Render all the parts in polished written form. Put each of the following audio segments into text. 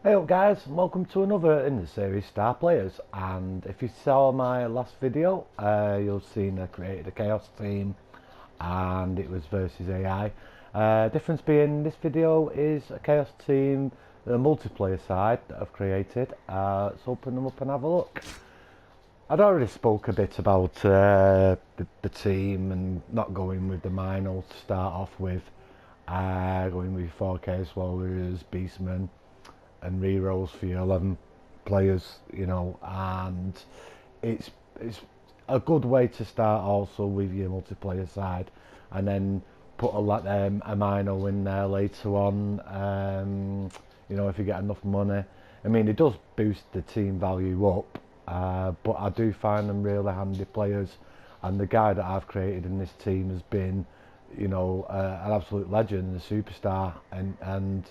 Hey up guys, and welcome to another in the series Star Players. And if you saw my last video, you'll seen I created a Chaos team and it was versus AI. Difference being this video is a Chaos team, the multiplayer side that I've created. Let's open them up and have a look. I'd already spoke a bit about the team and not going with the Mino to start off with. Going with 4 Chaos Warriors, Beastmen and rerolls for your 11 players, you know, and it's a good way to start also with your multiplayer side, and then put a Mino in there later on, you know, if you get enough money. I mean, it does boost the team value up, but I do find them really handy players, and the guy that I've created in this team has been, you know, an absolute legend, a superstar, and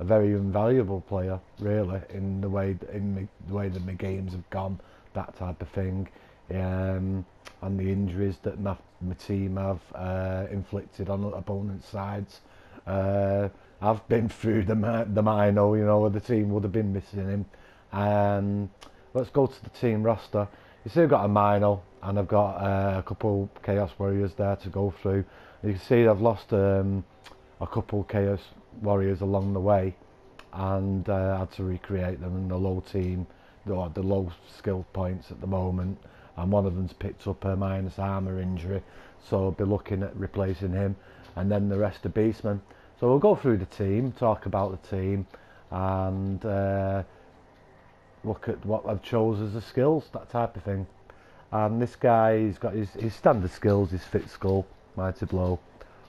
a very invaluable player, really, in the way that my games have gone, that type of thing, and the injuries that my team have inflicted on opponents' sides. I've been through the Mino, you know, the team would have been missing him. Let's go to the team roster. You see I've got a Mino and I've got a couple Chaos Warriors there to go through. You can see I've lost a couple Chaos Warriors along the way, and had to recreate them in the low team, the low skill points at the moment, and one of them's picked up a minus armor injury, so I'll be looking at replacing him, and then the rest are Beastmen. So we'll go through the team, talk about the team, and look at what I've chose as the skills, that type of thing. And this guy, he's got his standard skills, his Fit Skull, Mighty Blow,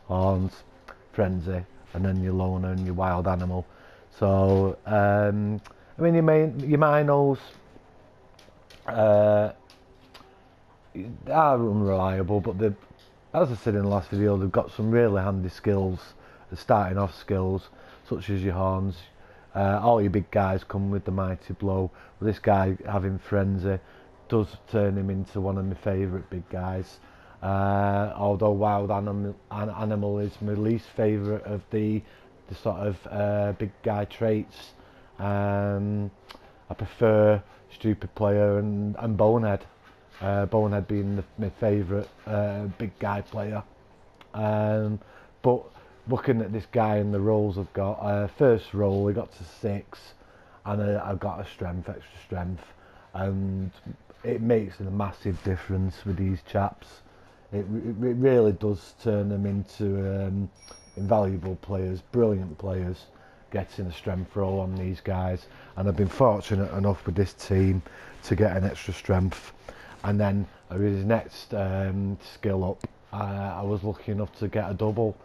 Horns, Frenzy, and then your Loner and your Wild Animal. So, I mean, your Minos are unreliable, but as I said in the last video, they've got some really handy skills, the starting off skills, such as your Horns. All your big guys come with the Mighty Blow. But this guy having Frenzy does turn him into one of my favourite big guys. Although Wild Animal is my least favourite of the sort of big guy traits. I prefer Stupid Player and Bonehead. Bonehead being my favourite big guy player. But looking at this guy and the rolls I've got, first roll we got to 6, and I've got a extra strength, and it makes a massive difference with these chaps. It really does turn them into invaluable players, brilliant players, getting a strength roll on these guys. And I've been fortunate enough with this team to get an extra strength. And then with his next skill up, I was lucky enough to get a double.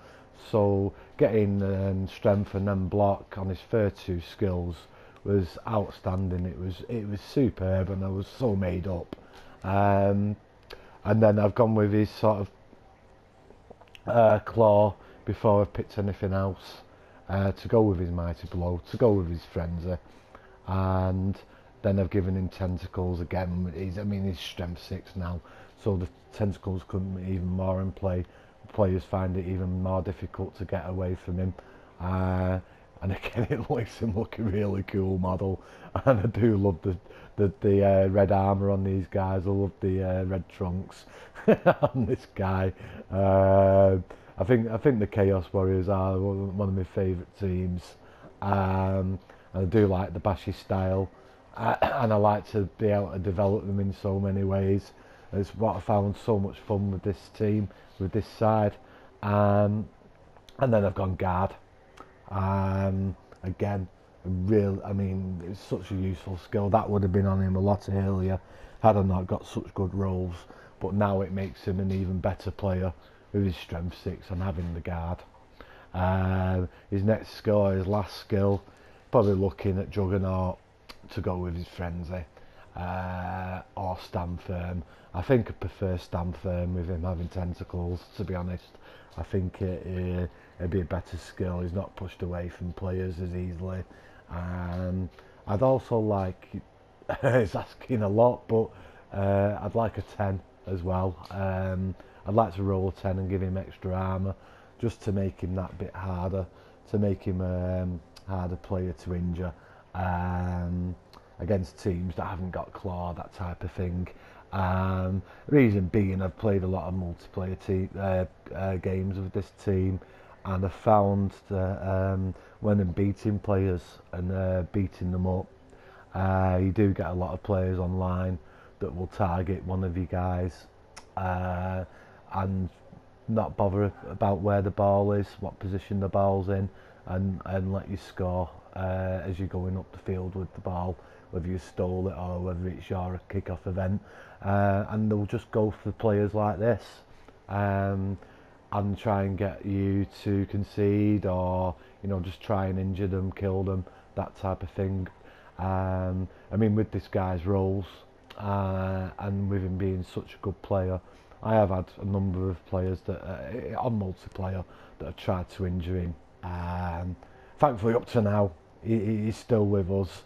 So getting strength and then block on his first 2 skills was outstanding. It was superb, and I was so made up. And then I've gone with his sort of claw before I've picked anything else, to go with his Mighty Blow, to go with his Frenzy, and then I've given him Tentacles again. He's strength 6 now, so the Tentacles come even more in play. Players find it even more difficult to get away from him, and again it makes him look a really cool model. And I do love the red armor on these guys. I love the red trunks on this guy. I think the Chaos Warriors are one of my favourite teams, and I do like the bashy style, and I like to be able to develop them in so many ways. It's what I found so much fun with this team, with this side. And then I've gone guard. Again, it's such a useful skill. That would have been on him a lot earlier had I not got such good rolls. But now it makes him an even better player with his strength 6 and having the guard. His next skill, his last skill, probably looking at Juggernaut to go with his Frenzy, or Stand Firm. I think I prefer Stand Firm with him having Tentacles, to be honest. I think it'd be a better skill. He's not pushed away from players as easily. I'd also like, it's asking a lot, but I'd like a 10 as well. I'd like to roll a 10 and give him extra armour, just to make him that bit harder, to make him harder player to injure. against teams that haven't got claw, that type of thing. Reason being, I've played a lot of multiplayer games with this team, and I've found that when I'm beating players and beating them up, you do get a lot of players online that will target one of you guys and not bother about where the ball is, what position the ball's in, and let you score as you're going up the field with the ball, whether you stole it or whether it's your kick-off event. And they'll just go for players like this and try and get you to concede, or just try and injure them, kill them, that type of thing. I mean, with this guy's roles and with him being such a good player, I have had a number of players that on multiplayer that have tried to injure him. Thankfully, up to now, he's still with us.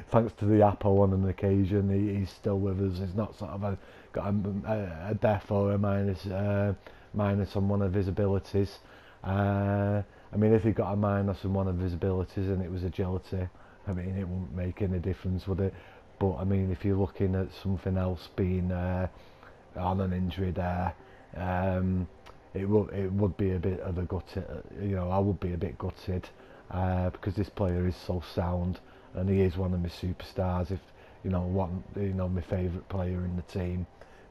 Thanks to the Apple on an occasion, he's still with us. He's not sort of got a death or a minus on one of his abilities. I mean, if he got a minus on one of his abilities and it was agility, I mean, it wouldn't make any difference, would it? But I mean, if you're looking at something else being on an injury there, it would be a bit of a gutted. I would be a bit gutted because this player is so sound, and he is one of my superstars. If my favourite player in the team,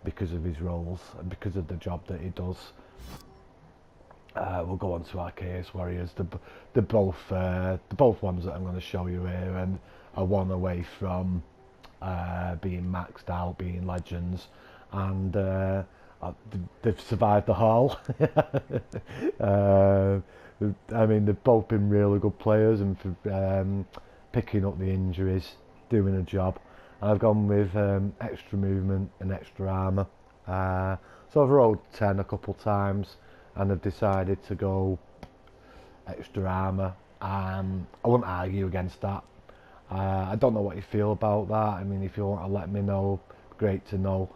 because of his roles and because of the job that he does. We'll go on to our Chaos Warriors. They're both ones that I'm going to show you here, and are one away from being maxed out, being legends, and they've survived the haul. I mean, they've both been really good players, and for picking up the injuries, doing a job. I've gone with extra movement and extra armour. So I've rolled 10 a couple times, and I've decided to go extra armour. I won't argue against that. I don't know what you feel about that. I mean, if you want to let me know, great to know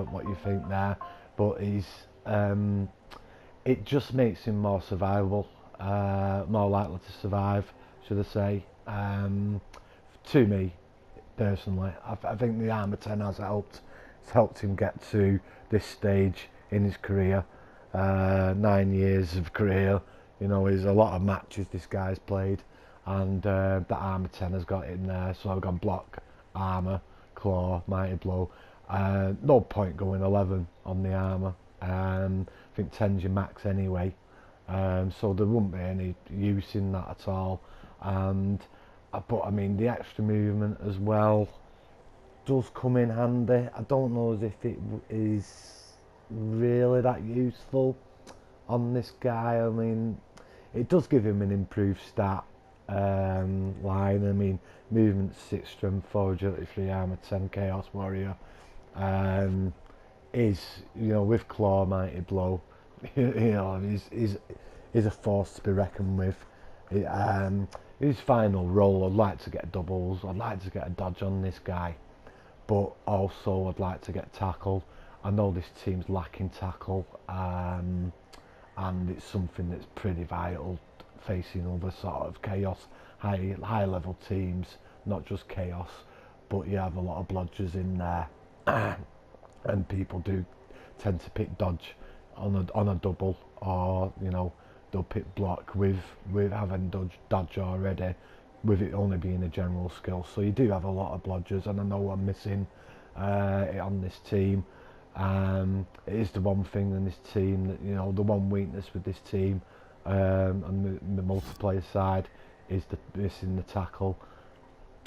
what you think there. But it just makes him more survivable, more likely to survive, should I say. To me, personally, I think the armour 10 has helped. It's helped him get to this stage in his career. 9 years of career, is a lot of matches this guy's played, and the armour 10 has got in there. So I've gone block, armour, claw, mighty blow. No point going 11 on the armour. I think 10's your max anyway, so there wouldn't be any use in that at all. But I mean, the extra movement as well does come in handy. I don't know as if it is really that useful on this guy. I mean, it does give him an improved stat line. I mean, movement 6, strength 4, agility 3, armour 10, Chaos Warrior. Is with claw, mighty blow, is a force to be reckoned with. His final role, I'd like to get doubles. I'd like to get a dodge on this guy, but also I'd like to get tackle. I know this team's lacking tackle, and it's something that's pretty vital facing other sort of chaos, high level teams, not just chaos, but you have a lot of blodgers in there, and people do tend to pick dodge on a double, or they'll pick block with having dodge already, with it only being a general skill. So you do have a lot of blodgers, and I know I'm missing on this team. It is the one thing in this team that the one weakness with this team on the multiplayer side is missing the tackle.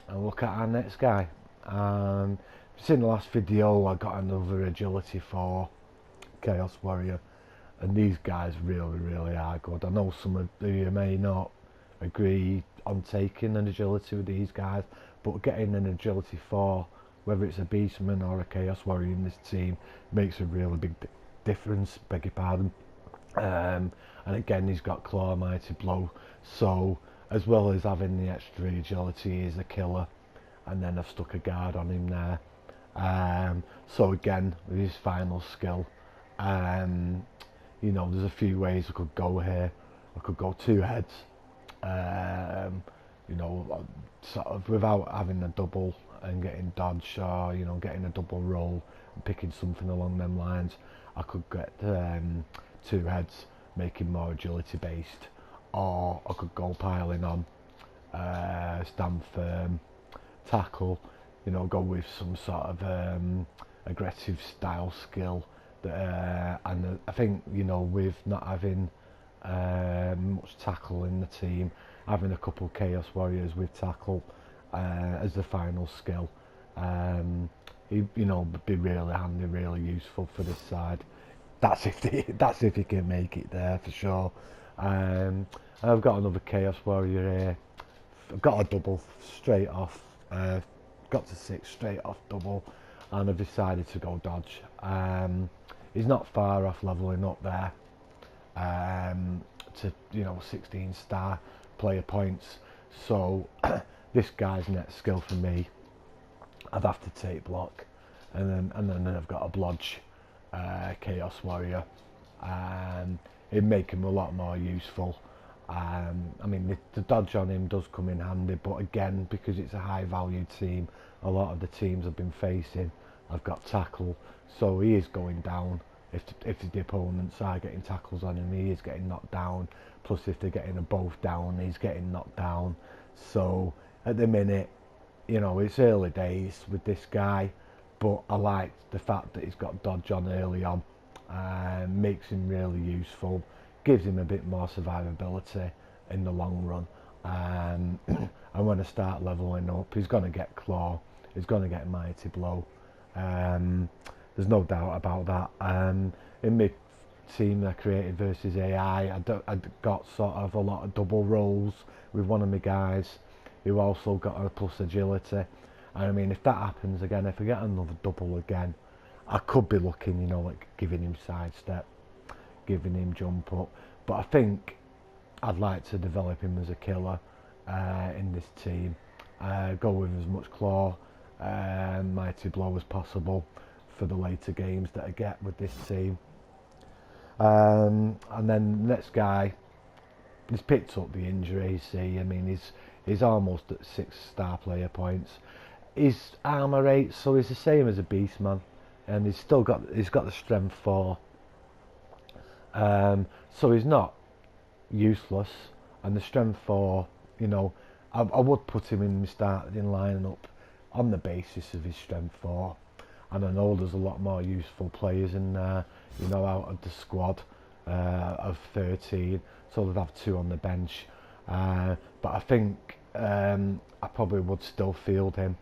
And look at our next guy. If you've seen the last video, I got another agility for Chaos Warrior, and these guys really are good. I know some of you may not agree on taking an agility with these guys, but getting an agility 4, whether it's a Beastman or a Chaos Warrior in this team, makes a really big difference, beg your pardon. And again, he's got claw, mighty blow, so as well as having the extra agility, he's a killer. And then I've stuck a guard on him there. So again, with his final skill, there's a few ways I could go here. I could go 2 heads, you know, sort of without having a double and getting dodge, or you know, getting a double roll, picking something along them lines. I could get two heads, making more agility based, or I could go piling on, stand firm, tackle, you know, go with some sort of aggressive style skill. And I think, you know, with not having much tackle in the team, having a couple Chaos Warriors with tackle as the final skill, you know, would be really handy, really useful for this side. That's if he can make it there for sure. I've got another Chaos Warrior here. I've got a double straight off. Got to 6 straight off double, and I've decided to go dodge. He's not far off leveling up there to, you know, 16 star player points. So this guy's net skill for me, I'd have to take block, and then I've got a blodge Chaos Warrior. It'd make him a lot more useful. I mean, the dodge on him does come in handy, but again, because it's a high value team, a lot of the teams I've been facing, I've got tackle, so he is going down. If the opponents are getting tackles on him, he is getting knocked down. Plus, if they're getting them both down, he's getting knocked down. So at the minute, you know, it's early days with this guy, but I like the fact that he's got dodge on early on. Makes him really useful, gives him a bit more survivability in the long run. And when I start leveling up, he's going to get claw, he's going to get mighty blow. There's no doubt about that. In my team I created versus AI, I got sort of a lot of double rolls with one of my guys who also got a plus agility. And I mean, if that happens again, if I get another double again, I could be looking, you know, like giving him sidestep, giving him jump up. But I think I'd like to develop him as a killer in this team. Go with as much claw, mighty blow as possible for the later games that I get with this team. And then the next guy, he's picked up the injury. See, I mean, he's almost at 6 star player points. His armor 8, so he's the same as a Beastman, and he's got the strength 4. So he's not useless, and the strength 4, you know, I would put him in my starting lineup on the basis of his strength 4. And I know there's a lot more useful players in there, you know, out of the squad of 13, so they'd have 2 on the bench. But I think I probably would still field him,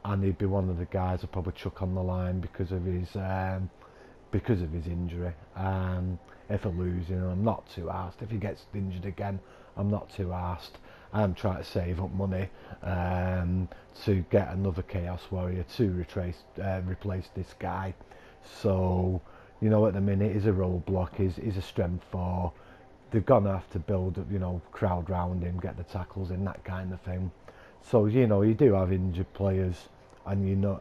and he'd be one of the guys I'd probably chuck on the line because of his injury. If I lose him, I'm not too arsed. If he gets injured again, I'm not too arsed. I'm trying to save up money to get another Chaos Warrior to replace this guy. So, you know, at the minute, he's a roadblock, he's a strength 4. They're gonna have to build, you know, crowd round him, get the tackles in, that kind of thing. So, you know, you do have injured players, and you know,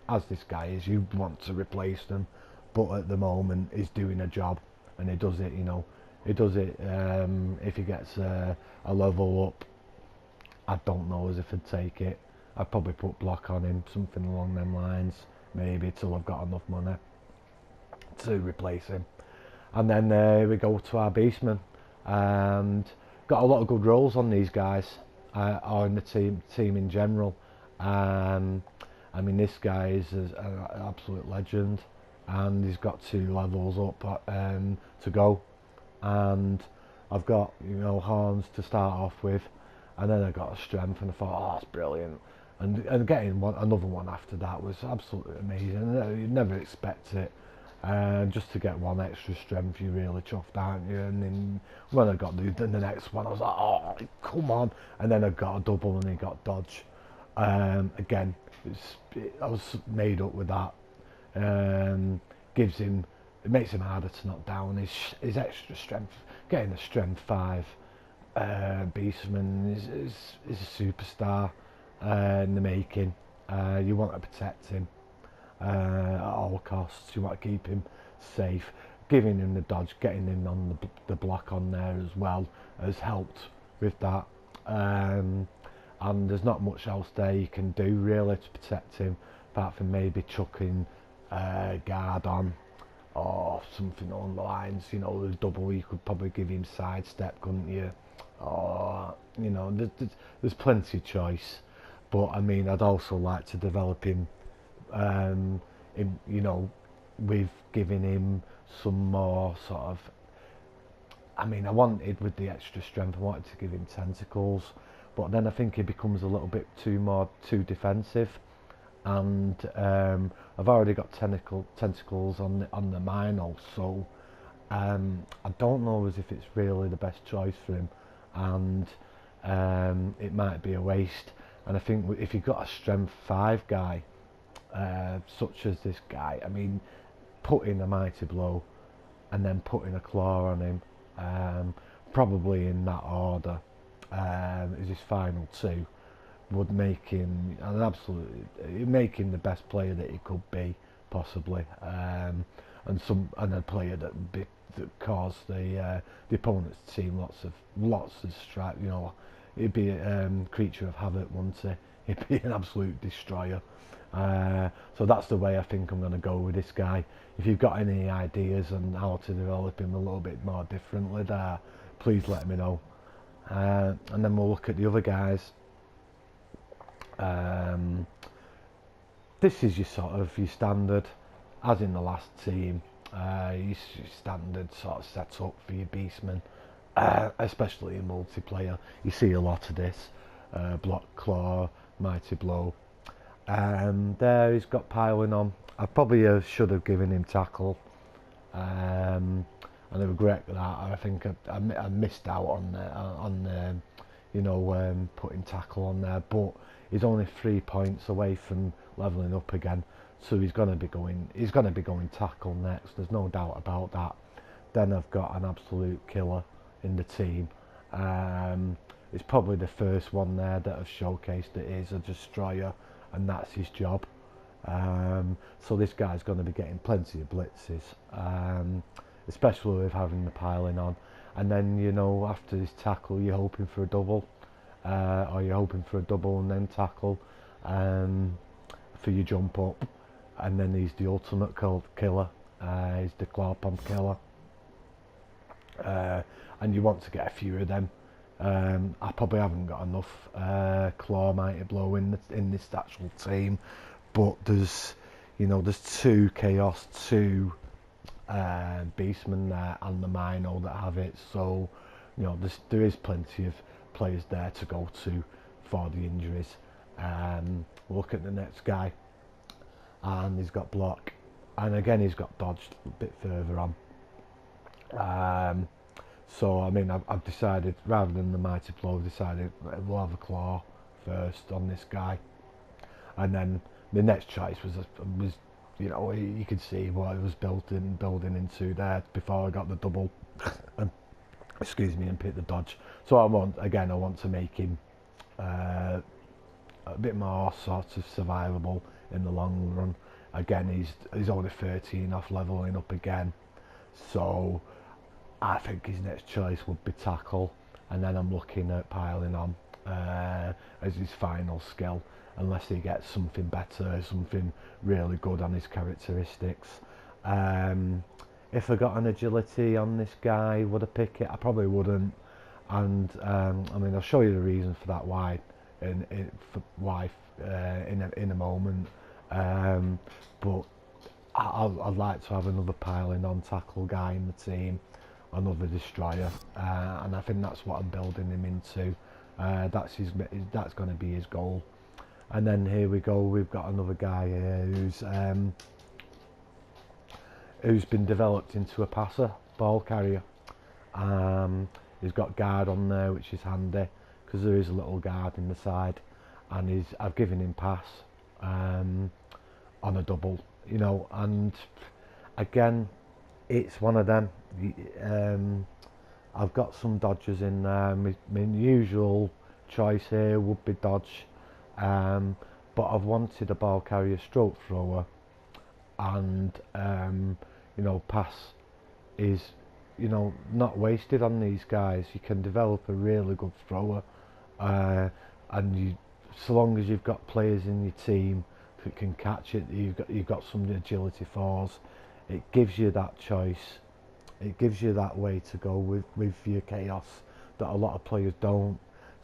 as this guy is, you want to replace them, but at the moment, he's doing a job, and he does it, you know. He does it if he gets a level up. I don't know as if I'd take it. I'd probably put block on him, something along them lines, maybe till I've got enough money to replace him. And then we go to our Beastmen, and got a lot of good rolls on these guys, or in the team in general. I mean, this guy is an absolute legend, and he's got 2 levels up to go. And I've got, you know, horns to start off with, and then I got a strength, and I thought, oh, that's brilliant. And getting another one after that was absolutely amazing. You never expect it. Just to get 1 extra strength, you're really chuffed, aren't you? And then when I got the next one, I was like, oh, come on. And then I got a double, and he got dodge. Again, I was made up with that. It makes him harder to knock down. His extra strength, getting a strength 5 Beastman is a superstar in the making. You want to protect him at all costs. You want to keep him safe. Giving him the dodge, getting him on the block on there as well has helped with that. and there's not much else there you can do really to protect him, apart from maybe chucking guard on or something along the lines. You know, the double, you could probably give him sidestep, couldn't you? Or, you know, there's plenty of choice. But I mean, I'd also like to develop him, you know, with giving him some more sort of. I mean, I wanted with the extra strength, I wanted to give him tentacles, but then I think he becomes a little bit too defensive, and I've already got tentacles on the Mino, so I don't know as if it's really the best choice for him, and it might be a waste. And I think if you've got a strength 5 guy, such as this guy, I mean, putting a mighty blow and then putting a claw on him, probably in that order, is his final 2, would make him make him the best player that he could be, possibly, and a player that cause the opponent's team lots of strife. You know, he'd be a creature of havoc, wouldn't he? He'd be an absolute destroyer. So that's the way I think I'm going to go with this guy. If you've got any ideas on how to develop him a little bit more differently there, please let me know. And then we'll look at the other guys. This is your standard, as in the last team, your standard sort of setup for your beastmen, especially in multiplayer. You see a lot of this, block, claw, mighty blow. There he's got piling on. I probably should have given him tackle, and I regret that. I think I missed out on putting tackle on there, but he's only 3 points away from leveling up again, so he's going to be going tackle next. There's no doubt about that. Then I've got an absolute killer in the team. It's probably the first one there that I've showcased that is a destroyer, and that's his job. So this guy's going to be getting plenty of blitzes, especially with having the piling on. And then, you know, after this tackle, you're hoping for a double, or you're hoping for a double and then tackle for your jump up. And then he's the ultimate killer. He's the claw pump killer, and you want to get a few of them. I probably haven't got enough claw mighty blow in this actual team, but there's 2 chaos, 2 beastmen there, and the Mino that have it. So, you know, there is plenty of players there to go to for the injuries. Look at the next guy, and he's got block, and again he's got dodge a bit further on. So I mean, I've decided, rather than the mighty blow, I've decided we'll have a claw first on this guy, and then the next choice was you know, you could see what it was building into there before I got the double, and pick the dodge. So I want to make him a bit more sort of survivable in the long run. Again, he's only 13 off leveling up again, so I think his next choice would be tackle, and then I'm looking at piling on as his final skill, unless he gets something better, something really good on his characteristics. If I got an agility on this guy, would I pick it? I probably wouldn't, and I mean, I'll show you the reason for that why in a moment. But I'd like to have another piling on tackle guy in the team, another destroyer, and I think that's what I'm building him into. That's going to be his goal. And then here we go, we've got another guy here who's been developed into a passer, ball carrier. He's got guard on there, which is handy because there is a little guard in the side, and I've given him pass on a double, you know, and again it's one of them. I've got some dodges in there. My usual choice here would be dodge, but I've wanted a ball carrier stroke thrower, and you know, pass is, you know, not wasted on these guys. You can develop a really good thrower and so long as you've got players in your team that can catch it, you've got some agility fours. It gives you that choice. It gives you that way to go with your chaos that a lot of players don't.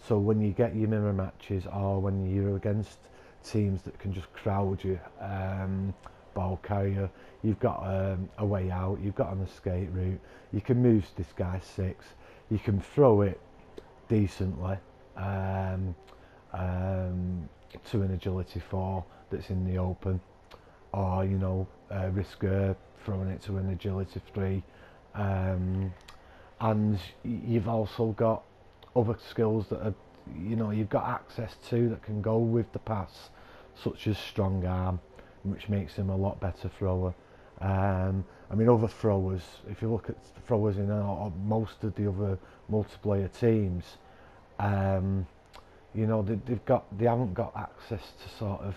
So when you get your mirror matches, or when you're against teams that can just crowd you, ball carrier, you've got a way out, you've got an escape route, you can move this guy 6, you can throw it decently to an agility 4 that's in the open, or risk throwing it to an agility 3, and you've also got other skills that are you've got access to that can go with the pass, such as strong arm, which makes him a lot better thrower. I mean, other throwers, if you look at throwers in most of the other multiplayer teams, they haven't got access to sort of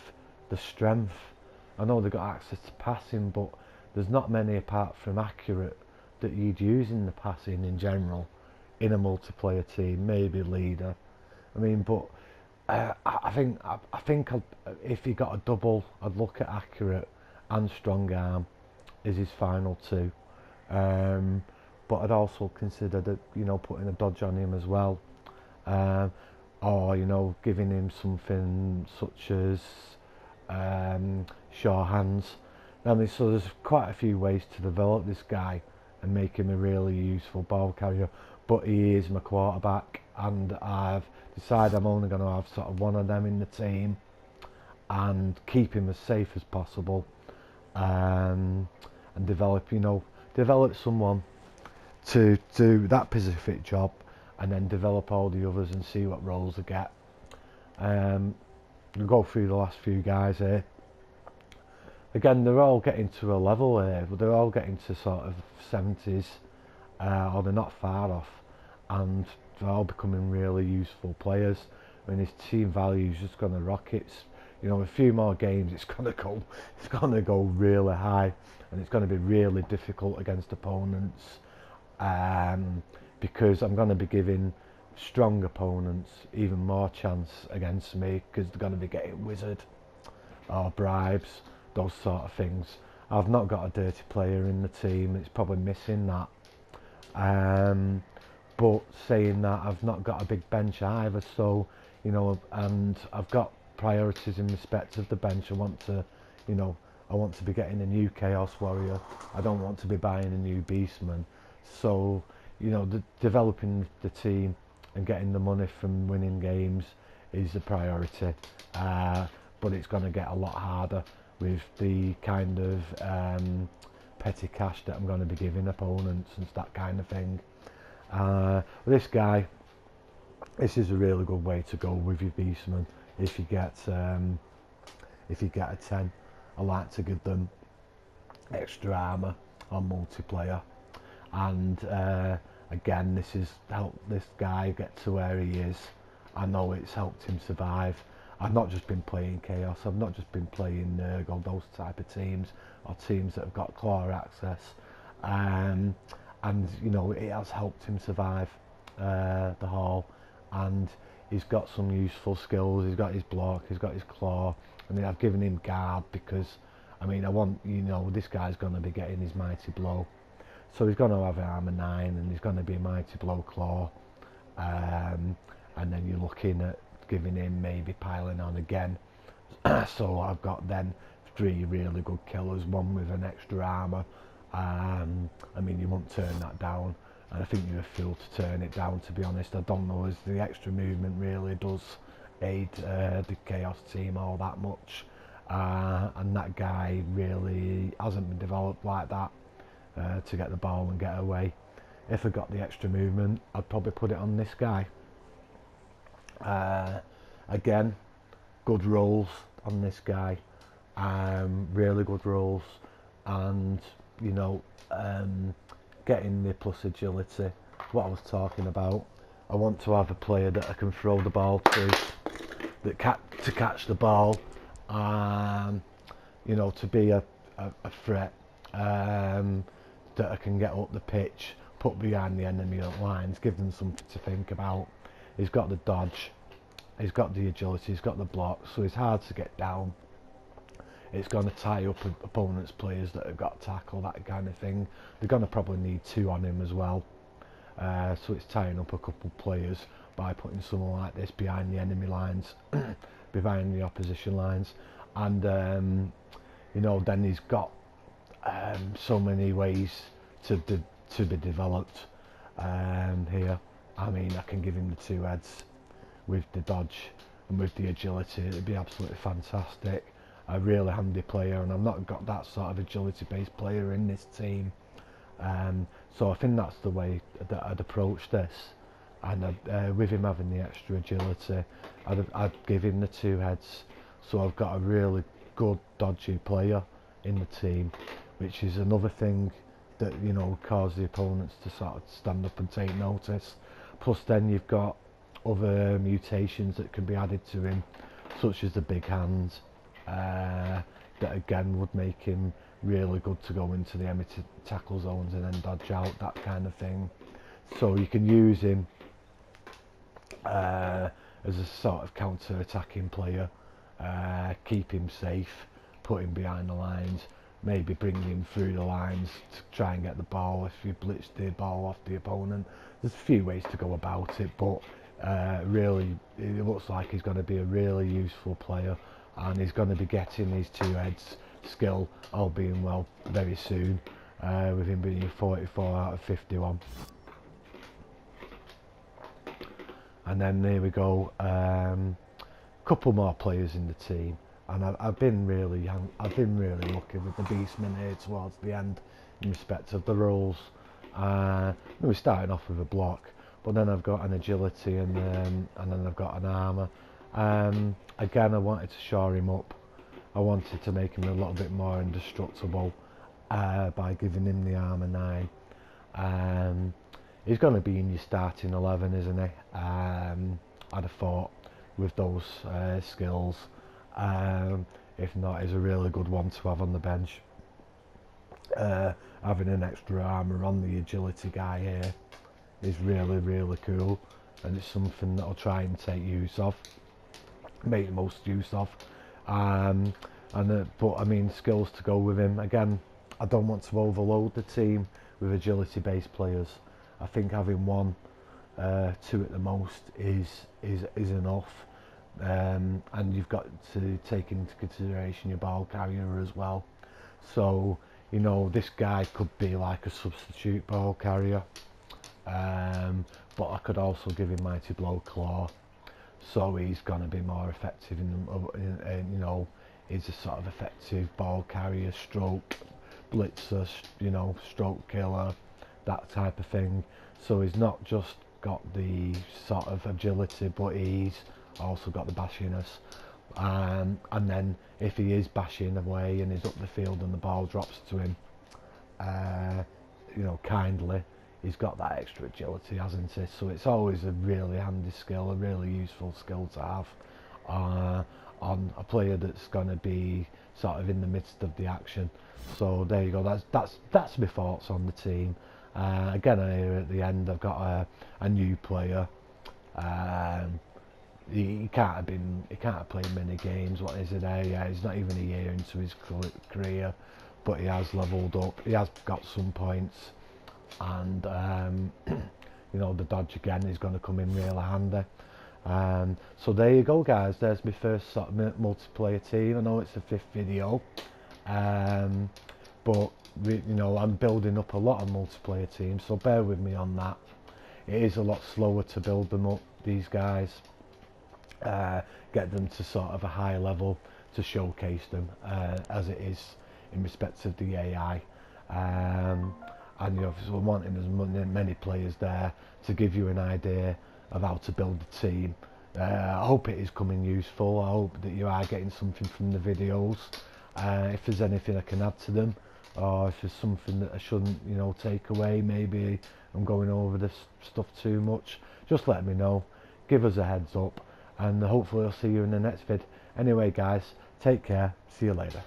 the strength. I know they've got access to passing, but there's not many apart from accurate that you'd use in the passing in general in a multiplayer team. Maybe leader. I mean, but I think if he got a double, I'd look at accurate and strong arm is his final 2. But I'd also consider that putting a dodge on him as well, or giving him something such as sure hands. So there's quite a few ways to develop this guy and make him a really useful ball carrier. But he is my quarterback, and I've decided I'm only going to have sort of one of them in the team and keep him as safe as possible, and develop someone to do that specific job, and then develop all the others and see what roles I get. We'll go through the last few guys here. Again, they're all getting to a level here, but they're all getting to sort of 70s, or they're not far off, and they're all becoming really useful players. I mean, his team value is just going to rocket. A few more games, it's going to go really high, and it's going to be really difficult against opponents, because I'm going to be giving strong opponents even more chance against me, because they're going to be getting wizard or bribes, those sort of things. I've not got a dirty player in the team, it's probably missing that. But saying that, I've not got a big bench either, so and I've got priorities in respect of the bench. I want to be getting a new Chaos Warrior. I don't want to be buying a new Beastman. So developing the team and getting the money from winning games is a priority, but it's going to get a lot harder with the kind of petty cash that I'm going to be giving opponents and that kind of thing. This guy, this is a really good way to go with your Beastman. If you get a 10, I like to give them extra armor on multiplayer, and again, this has helped this guy get to where he is. I know it's helped him survive. I've not just been playing Chaos, I've not just been playing Nurgle, those type of teams, or teams that have got claw access, and it has helped him survive the haul, and he's got some useful skills. He's got his block, he's got his claw, and I've given him guard because I want this guy's going to be getting his mighty blow, so he's going to have armor 9 and he's going to be a mighty blow claw, and then you're looking at giving him maybe piling on again. So I've got then 3 really good killers, one with an extra armor. I mean, you won't turn that down, and I think you're a fool to turn it down, to be honest. I don't know as the extra movement really does aid the Chaos team all that much, and that guy really hasn't been developed like that to get the ball and get away. If I got the extra movement, I'd probably put it on this guy. Again, good rolls on this guy, really good rolls, and getting the plus agility, what I was talking about. I want to have a player that I can throw the ball to, to catch the ball, to be a threat, that I can get up the pitch, put behind the enemy lines, give them something to think about. He's got the dodge, he's got the agility, he's got the block, so he's hard to get down. It's going to tie up opponents' players that have got tackle, that kind of thing. They're going to probably need 2 on him as well. So it's tying up a couple of players by putting someone like this behind the enemy lines, behind the opposition lines. And you know, then he's got so many ways to be developed here. I mean, I can give him the 2 heads with the dodge and with the agility. It'd be absolutely fantastic. A really handy player, and I've not got that sort of agility based player in this team. So I think that's the way that I'd approach this. And with him having the extra agility, I'd give him the 2 heads. So I've got a really good dodgy player in the team, which is another thing that, you know, cause the opponents to sort of stand up and take notice. Plus then you've got other mutations that can be added to him, such as the big hands, that again would make him really good to go into the enemy tackle zones and then dodge out, that kind of thing. So you can use him as a sort of counter-attacking player, keep him safe, put him behind the lines, maybe bring him through the lines to try and get the ball if you blitz the ball off the opponent. There's a few ways to go about it, but really it looks like he's going to be a really useful player, and he's going to be getting his 2 heads skill, all being well, very soon, with him being 44 out of 51. And then there we go, couple more players in the team, and I've been really lucky with the Beastmen here towards the end in respect of the rules. We're starting off with a block, but then I've got an agility and then I've got an armour. Again, I wanted to shore him up. I wanted to make him a little bit more indestructible by giving him the armour 9. He's going to be in your starting 11, isn't he? I'd have thought, with those skills. If not, he's a really good one to have on the bench. Having an extra armour on the agility guy here is really cool, and it's something that I'll try and take use of, make the most use of. But I mean, skills to go with him. Again, I don't want to overload the team with agility based players. I think having 1, 2 at the most is enough. And you've got to take into consideration your ball carrier as well. So, you know, this guy could be like a substitute ball carrier, but I could also give him Mighty Blow Claw, so he's going to be more effective in you know, he's a sort of effective ball carrier, stroke blitzer, you know, stroke killer, that type of thing. So he's not just got the sort of agility, but he's also got the bashiness. And then if he is bashing away and he's up the field and the ball drops to him, you know, kindly, he's got that extra agility, hasn't he? So it's always a really handy skill, a really useful skill to have on a player that's going to be sort of in the midst of the action. So there you go. That's my thoughts on the team. Again, here at the end, I've got a new player. He can't have played many games. What is it there? Yeah, he's not even a year into his career, but he has levelled up. He has got some points, and you know, the dodge again is going to come in real handy. So there you go, guys. There's my first sort of multiplayer team. I know it's the 5th video, but you know, I'm building up a lot of multiplayer teams, so bear with me on that. It is a lot slower to build them up, these guys. Get them to sort of a high level to showcase them as it is in respect of the AI, and you know, so I'm wanting as many players there to give you an idea of how to build a team. I hope it is coming useful. I hope that you are getting something from the videos. If there's anything I can add to them, or if there's something that I shouldn't, you know, take away, maybe I'm going over this stuff too much, just let me know, give us a heads up, and hopefully I'll see you in the next vid. Anyway guys, take care, see you later.